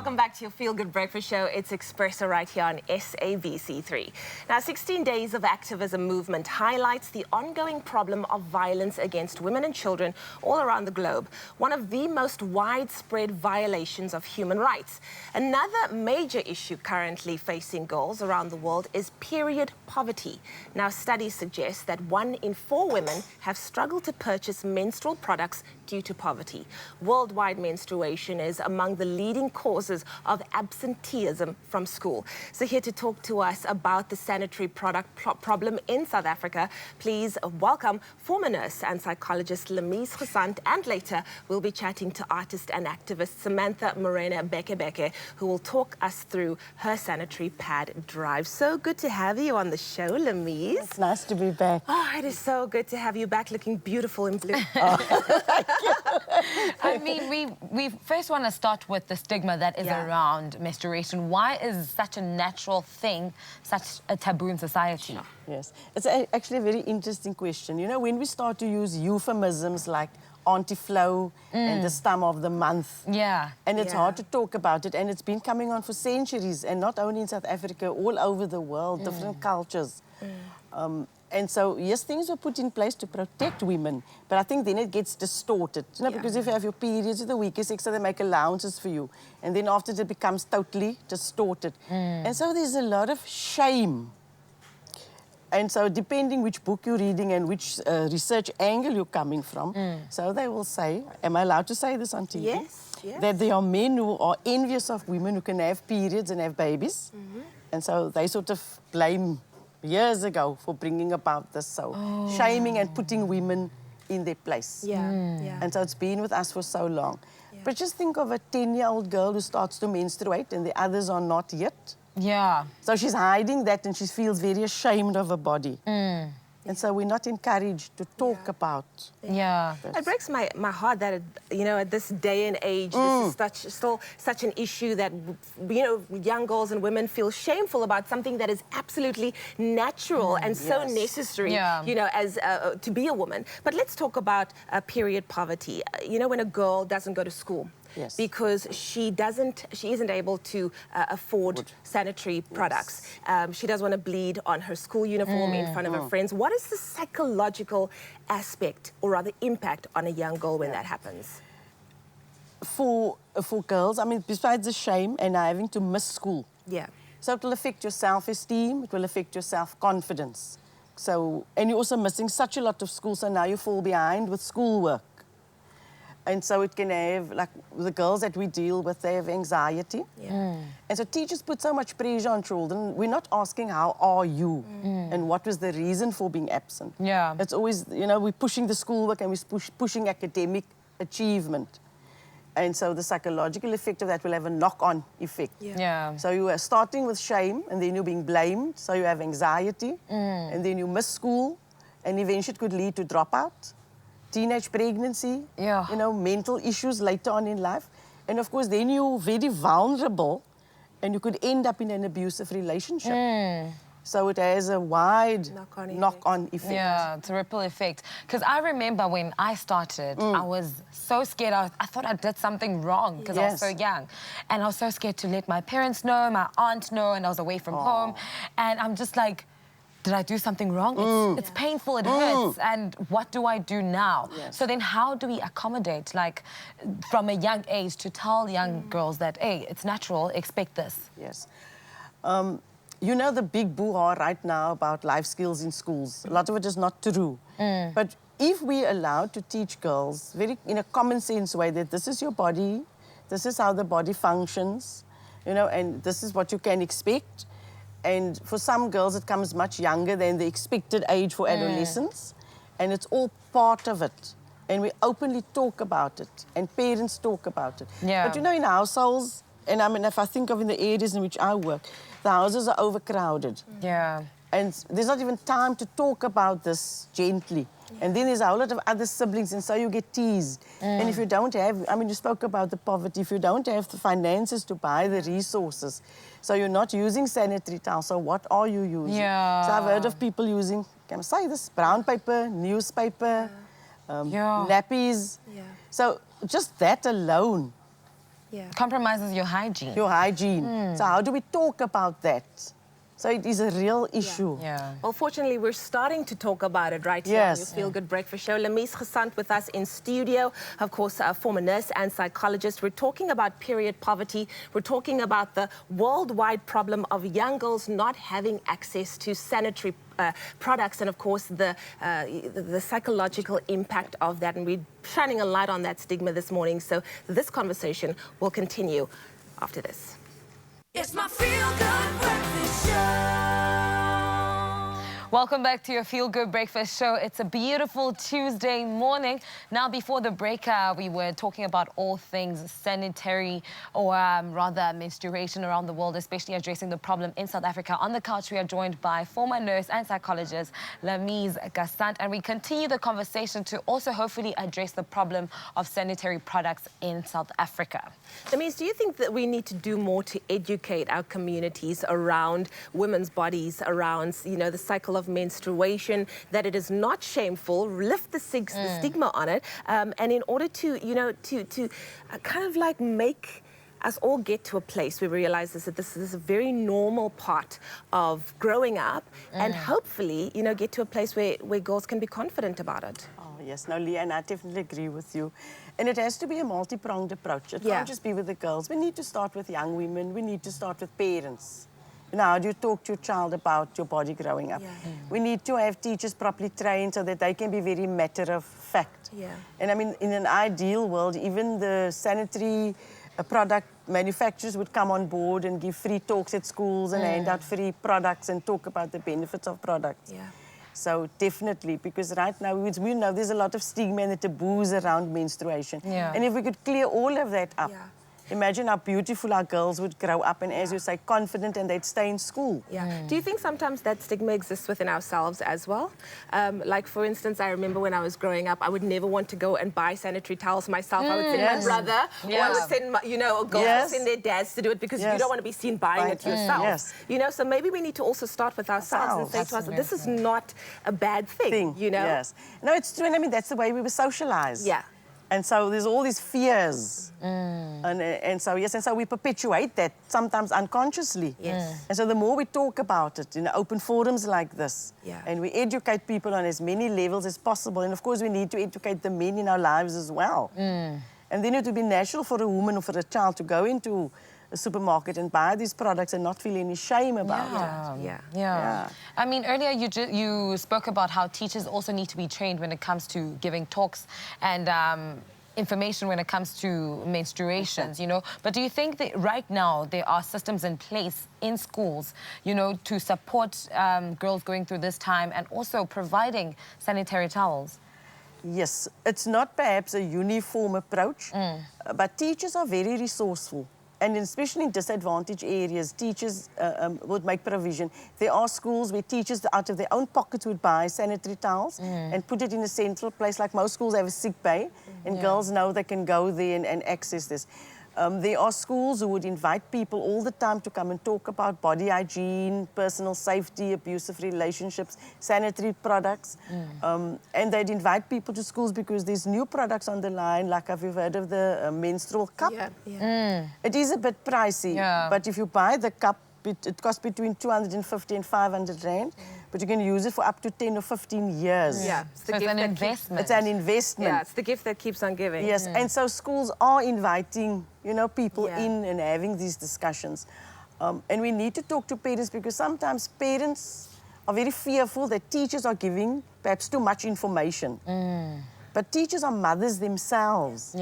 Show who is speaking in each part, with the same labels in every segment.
Speaker 1: Welcome back to your Feel Good Breakfast Show. It's Expresso right here on SABC3. Now, 16 Days of Activism movement highlights the ongoing problem of violence against women and children all around the globe, one of the most widespread violations of human rights. Another major issue currently facing girls around the world is period poverty. Now, studies suggest that 1 in 4 women have struggled to purchase menstrual products due to poverty. Worldwide menstruation is among the leading causes of absenteeism from school. So here to talk to us about the sanitary product problem in South Africa, please welcome former nurse and psychologist Lemeez Gasant, and later we'll be chatting to artist and activist Samantha Morena Bekebeke, who will talk us through her sanitary pad drive. So good to have you on the show, Lemeez.
Speaker 2: It's nice to be back.
Speaker 1: Oh, it is so good to have you back, looking beautiful in blue.
Speaker 3: I mean, we first want to start with the stigma that is around menstruation. Why is such a natural thing such a taboo in society?
Speaker 2: Yes, it's actually a very interesting question. You know, when we start to use euphemisms like anti-flow and the stum of the month, and it's hard to talk about it, and it's been coming on for centuries, and not only in South Africa, all over the world, different cultures. And so, yes, things were put in place to protect women, but I think then it gets distorted. You know, because if you have your periods, you're the weakest sex, so they make allowances for you. And then after it becomes totally distorted. And so there's a lot of shame. And so depending which book you're reading and which research angle you're coming from, so they will say, am I allowed to say this on TV?
Speaker 1: Yes, yes.
Speaker 2: That there are men who are envious of women who can have periods and have babies. And so they sort of blame years ago for bringing about this, so shaming and putting women in their place. And so it's been with us for so long. But just think of a 10-year-old girl who starts to menstruate and the others are not yet. So she's hiding that and she feels very ashamed of her body. And so we're not encouraged to talk about this.
Speaker 1: It breaks my heart that, you know, at this day and age, this is still such an issue that, you know, young girls and women feel shameful about something that is absolutely natural and so necessary, you know, as to be a woman. But let's talk about period poverty. You know, when a girl doesn't go to school, because she isn't able to afford sanitary products. She doesn't want to bleed on her school uniform in front of her friends. What is the psychological aspect, or rather impact, on a young girl when that happens?
Speaker 2: For girls, I mean, besides the shame and having to miss school. So it will affect your self-esteem, it will affect your self-confidence. So, and you're also missing such a lot of school, so now you fall behind with schoolwork. And so it can have, like the girls that we deal with, they have anxiety. And so teachers put so much pressure on children. We're not asking, how are you? And what was the reason for being absent? It's always, you know, we're pushing the schoolwork and we're pushing academic achievement. And so the psychological effect of that will have a knock-on effect. So you are starting with shame and then you're being blamed. So you have anxiety and then you miss school and eventually it could lead to dropout. Teenage pregnancy, you know, mental issues later on in life. And of course, then you're very vulnerable and you could end up in an abusive relationship. So it has a wide knock-on effect.
Speaker 3: Yeah, it's a ripple effect. Because I remember when I started, I was so scared. I thought I did something wrong because I was so young. And I was so scared to let my parents know, my aunt know, and I was away from home. And I'm just like, did I do something wrong? It's painful, it hurts, and what do I do now? So then how do we accommodate, like, from a young age to tell young girls that, hey, it's natural, expect this?
Speaker 2: You know the big boo-ha right now about life skills in schools. A lot of it is not true. But if we're allowed to teach girls very in a common sense way that this is your body, this is how the body functions, you know, and this is what you can expect. And for some girls, it comes much younger than the expected age for adolescence. And it's all part of it. And we openly talk about it. And parents talk about it. But, you know, in households, and I mean, if I think of in the areas in which I work, the houses are overcrowded. And there's not even time to talk about this gently. And then there's a whole lot of other siblings, and so you get teased. And if you don't have, I mean, you spoke about the poverty, if you don't have the finances to buy the resources, so you're not using sanitary towels, so what are you using? So I've heard of people using, can I say this, brown paper, newspaper, nappies. So just that alone
Speaker 3: compromises your hygiene.
Speaker 2: Your hygiene. So how do we talk about that? So it is a real issue.
Speaker 1: Well, fortunately, we're starting to talk about it right here on your Feel Good Breakfast Show. Lemeez Gasant with us in studio, of course, a former nurse and psychologist. We're talking about period poverty. We're talking about the worldwide problem of young girls not having access to sanitary products, and of course the psychological impact of that. And we're shining a light on that stigma this morning. So this conversation will continue after this.
Speaker 4: It's my Feel Good Breakfast Show.
Speaker 3: Welcome back to your Feel Good Breakfast Show. It's a beautiful Tuesday morning. Now, before the break, we were talking about all things sanitary, or rather menstruation around the world, especially addressing the problem in South Africa. On the couch, we are joined by former nurse and psychologist Lemeez Gasant, and we continue the conversation to also hopefully address the problem of sanitary products in South Africa.
Speaker 1: Lemeez, do you think that we need to do more to educate our communities around women's bodies, around, you know, the cycle of menstruation, that it is not shameful, lift the stigma on it, and in order to, you know, to kind of like make us all get to a place where we realize that this is a very normal part of growing up, and hopefully, you know, get to a place where girls can be confident about it.
Speaker 2: Yes, no, Leah, and I definitely agree with you. And it has to be a multi-pronged approach. It can't just be with the girls. We need to start with young women. We need to start with parents. You know, how do you talk to your child about your body growing up? We need to have teachers properly trained so that they can be very matter of fact. And I mean, in an ideal world, even the sanitary product manufacturers would come on board and give free talks at schools and hand out free products and talk about the benefits of products. So definitely, because right now we know there's a lot of stigma and the taboos around menstruation. And if we could clear all of that up, imagine how beautiful our girls would grow up and, as you say, confident, and they'd stay in school.
Speaker 1: Do you think sometimes that stigma exists within ourselves as well? Like, for instance, I remember when I was growing up, I would never want to go and buy sanitary towels myself. I would send my brother, or I would send, you know, girls send their dads to do it, because you don't want to be seen buying it yourself. You know, so maybe we need to also start with ourselves and say to ourselves, this is not a bad thing, you know?
Speaker 2: No, it's true, and I mean, that's the way we were socialized. And so there's all these fears. And so we perpetuate that, sometimes unconsciously. And so the more we talk about it in open forums like this, and we educate people on as many levels as possible, and of course we need to educate the men in our lives as well. And then it would be natural for a woman or for a child to go into a supermarket and buy these products and not feel any shame about it.
Speaker 3: I mean, earlier you spoke about how teachers also need to be trained when it comes to giving talks and information when it comes to menstruations, you know. But do you think that right now there are systems in place in schools, you know, to support girls going through this time and also providing sanitary towels?
Speaker 2: Yes, it's not perhaps a uniform approach, but teachers are very resourceful. And especially in disadvantaged areas, teachers would make provision. There are schools where teachers, out of their own pockets, would buy sanitary towels and put it in a central place. Like most schools have a sick bay, and girls know they can go there and access this. There are schools who would invite people all the time to come and talk about body hygiene, personal safety, abusive relationships, sanitary products. And they'd invite people to schools because there's new products on the line, like if you've heard of the menstrual cup. It is a bit pricey, but if you buy the cup, it costs between 250 and 500 rand, but you can use it for up to 10 or 15 years.
Speaker 3: So it's an investment.
Speaker 2: It's an investment.
Speaker 1: It's the gift that keeps on giving.
Speaker 2: Yes, and so schools are inviting, you know, people in and having these discussions. And we need to talk to parents, because sometimes parents are very fearful that teachers are giving perhaps too much information. But teachers are mothers themselves.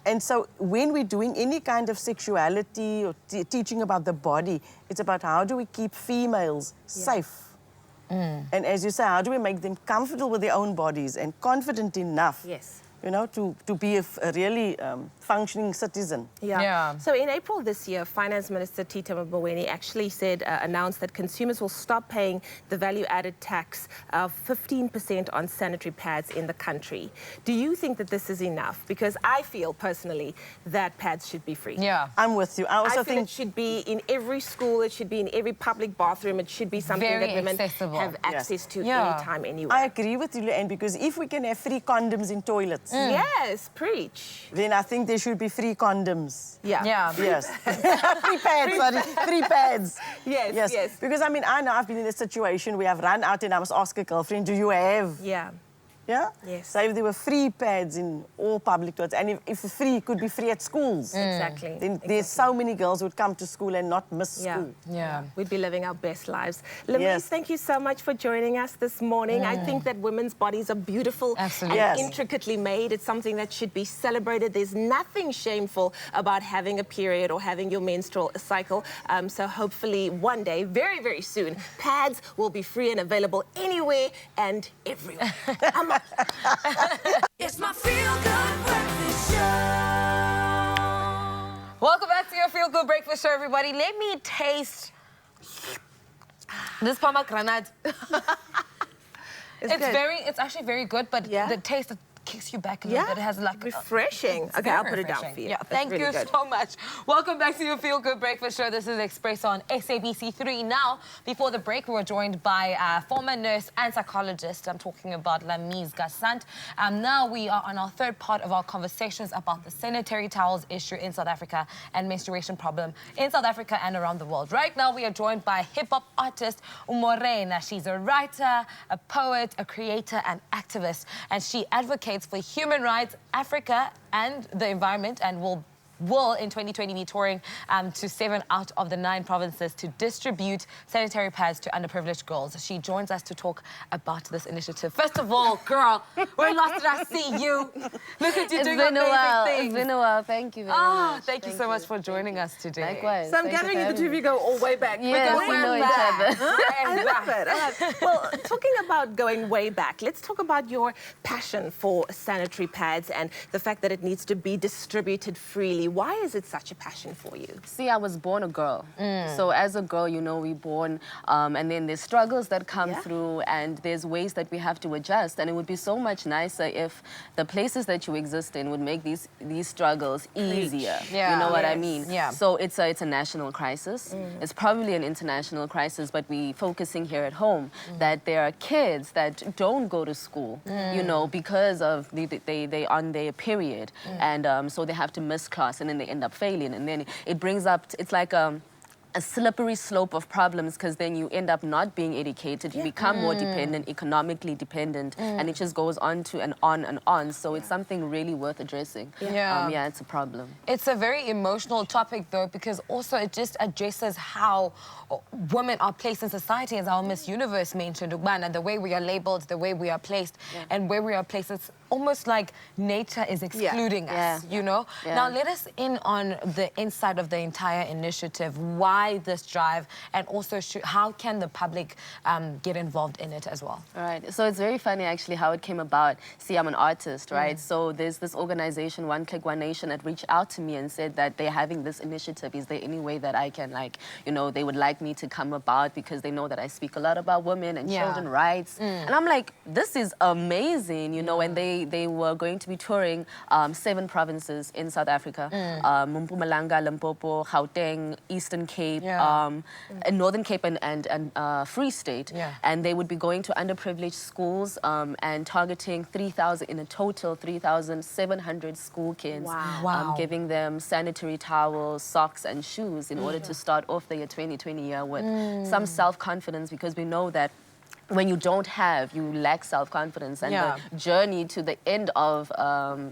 Speaker 2: And so when we're doing any kind of sexuality or teaching about the body, it's about how do we keep females safe. And as you say, how do we make them comfortable with their own bodies and confident enough, you know, to be a really functioning citizen.
Speaker 1: So in April this year, Finance Minister Tita Mboweni actually announced that consumers will stop paying the value-added tax of 15% on sanitary pads in the country. Do you think that this is enough? Because I feel personally that pads should be free.
Speaker 2: I'm with you. I also
Speaker 1: think it should be in every school. It should be in every public bathroom. It should be something that women have access to anytime, anywhere.
Speaker 2: I agree with you, Leanne, because if we can have free condoms in toilets,
Speaker 1: Yes, preach.
Speaker 2: Then I think there should be free condoms.
Speaker 1: Yeah.
Speaker 2: Yes. Free pads, sorry. Free pads.
Speaker 1: Yes.
Speaker 2: Because, I mean, I know I've been in a situation where I've run out and I must ask a girlfriend, do you have?
Speaker 1: Yeah.
Speaker 2: Yeah?
Speaker 1: Yes.
Speaker 2: So if there were free pads in all public toilets, and if free, it could be free at schools.
Speaker 1: Exactly.
Speaker 2: Then there's so many girls who would come to school and not miss school.
Speaker 3: Yeah.
Speaker 1: We'd be living our best lives. Lemeez,
Speaker 2: Yes.
Speaker 1: thank you so much for joining us this morning. I think that women's bodies are beautiful
Speaker 3: Absolutely.
Speaker 1: and
Speaker 2: Yes.
Speaker 1: intricately made. It's something that should be celebrated. There's nothing shameful about having a period or having your menstrual cycle. So hopefully one day, very, very soon, pads will be free and available anywhere and everywhere.
Speaker 4: It's my feel-good breakfast show.
Speaker 3: Welcome back to your Feel Good Breakfast Show, everybody. Let me taste this pomegranate. It's actually very good, but the taste kicks you back a little bit. It has like
Speaker 1: refreshing. Okay, I'll put it down for you.
Speaker 3: Yeah, thank you so much. Welcome back to your Feel Good Breakfast Show. This is Expresso on SABC3. Now, before the break, we were joined by former nurse and psychologist. I'm talking about Lemeez Gasant. Now we are on our third part of our conversations about the sanitary towels issue in South Africa and menstruation problem in South Africa and around the world. Right now, we are joined by hip-hop artist Morena. She's a writer, a poet, a creator, and activist, and she advocates for human rights, Africa, and the environment, and will in 2020 be touring to 7 out of the 9 provinces to distribute sanitary pads to underprivileged girls. She joins us to talk about this initiative. First of all, girl, where last did I see you? Look at you doing amazing things.
Speaker 5: It's been a while. Thank you very much.
Speaker 3: Thank you so much for joining us today.
Speaker 5: Likewise.
Speaker 1: So I'm gathering you the two of you go all way back.
Speaker 5: Yes,
Speaker 1: We're going
Speaker 5: we know
Speaker 1: way
Speaker 5: each
Speaker 1: back.
Speaker 5: other.
Speaker 1: I love it. Well, talking about going way back, let's talk about your passion for sanitary pads and the fact that it needs to be distributed freely. Why is it such a passion for you?
Speaker 5: See, I was born a girl. So as a girl, you know, we're born, and then there's struggles that come through, and there's ways that we have to adjust. And it would be so much nicer if the places that you exist in would make these struggles easier.
Speaker 3: Yeah.
Speaker 5: You know what I mean?
Speaker 3: Yeah.
Speaker 5: So it's a national crisis. It's probably an international crisis, but we're focusing here at home that there are kids that don't go to school, you know, because of they on their period, and so they have to miss class, and then they end up failing, and then it brings up, it's like a slippery slope of problems, because then you end up not being educated, you become more dependent, economically dependent, and it just goes on to and on and on. So it's something really worth addressing. Yeah, it's a problem.
Speaker 3: It's a very emotional topic, though, because also it just addresses how women are placed in society, as our Miss Universe mentioned, and the way we are labeled, the way we are placed, and where we are placed. It's almost like nature is excluding us, you know? Now, let us in on the inside of the entire initiative. Why this drive, and also how can the public get involved in it as well?
Speaker 5: All right, so it's very funny actually how it came about. See, I'm an artist, right? So there's this organization, One Click One Nation, that reached out to me and said that they're having this initiative. Is there any way that I can, like, you know, they would like me to come about, because they know that I speak a lot about women and children's rights. And I'm like, this is amazing, you know, and they were going to be touring 7 provinces in South Africa. Mpumalanga, Limpopo, Gauteng, Eastern Cape, and Northern Cape and Free State. And they would be going to underprivileged schools and targeting 3,000, in a total 3,700 school kids. Giving them sanitary towels, socks and shoes in order to start off the year 2020 with some self-confidence, because we know that when you don't have, you lack self-confidence, and the journey to the end of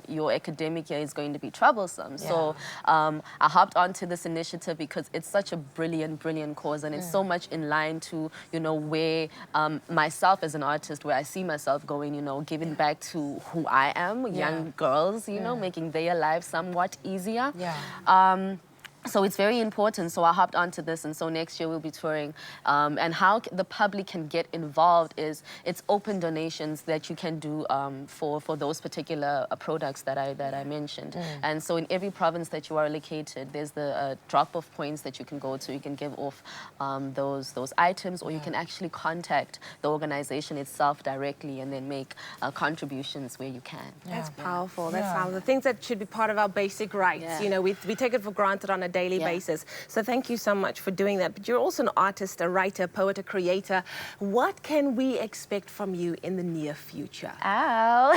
Speaker 5: your academic year is going to be troublesome. So I hopped onto this initiative because it's such a brilliant, brilliant cause, and it's so much in line to, you know, where myself as an artist, where I see myself going, you know, giving back to who I am, young girls, you know, making their lives somewhat easier. So it's very important. So I hopped onto this, and so next year we'll be touring. And how the public can get involved is it's open donations that you can do for those particular products that I mentioned. And so in every province that you are located, there's the drop-off points that you can go to. You can give off those items, or you can actually contact the organization itself directly and then make contributions where you can.
Speaker 1: That's powerful. That's powerful. The things that should be part of our basic rights. You know, we take it for granted on a daily basis. So thank you so much for doing that. But you're also an artist, a writer, poet, a creator. What can we expect from you in the near future?
Speaker 5: Ow.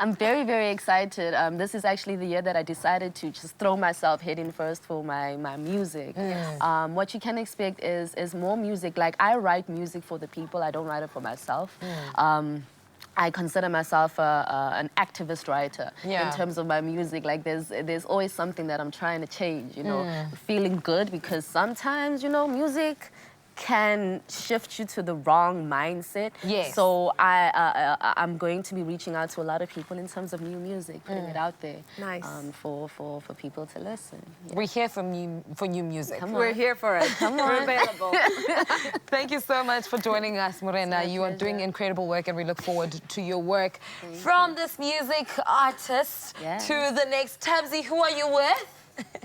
Speaker 5: I'm very, very excited. This is actually the year that I decided to just throw myself heading first for my music. What you can expect is more music. Like, I write music for the people. I don't write it for myself. I consider myself an activist writer in terms of my music. Like, there's always something that I'm trying to change, you know, feeling good, because sometimes, you know, music can shift you to the wrong mindset.
Speaker 3: Yes.
Speaker 5: So I'm going to be reaching out to a lot of people in terms of new music, putting it out there.
Speaker 1: Nice.
Speaker 5: For people to listen.
Speaker 3: We're here for new music.
Speaker 1: We're here for it. We're available.
Speaker 3: Thank you so much for joining us, Morena. You are doing incredible work, and we look forward to your work. From this music artist to the next Tabsy, who are you with?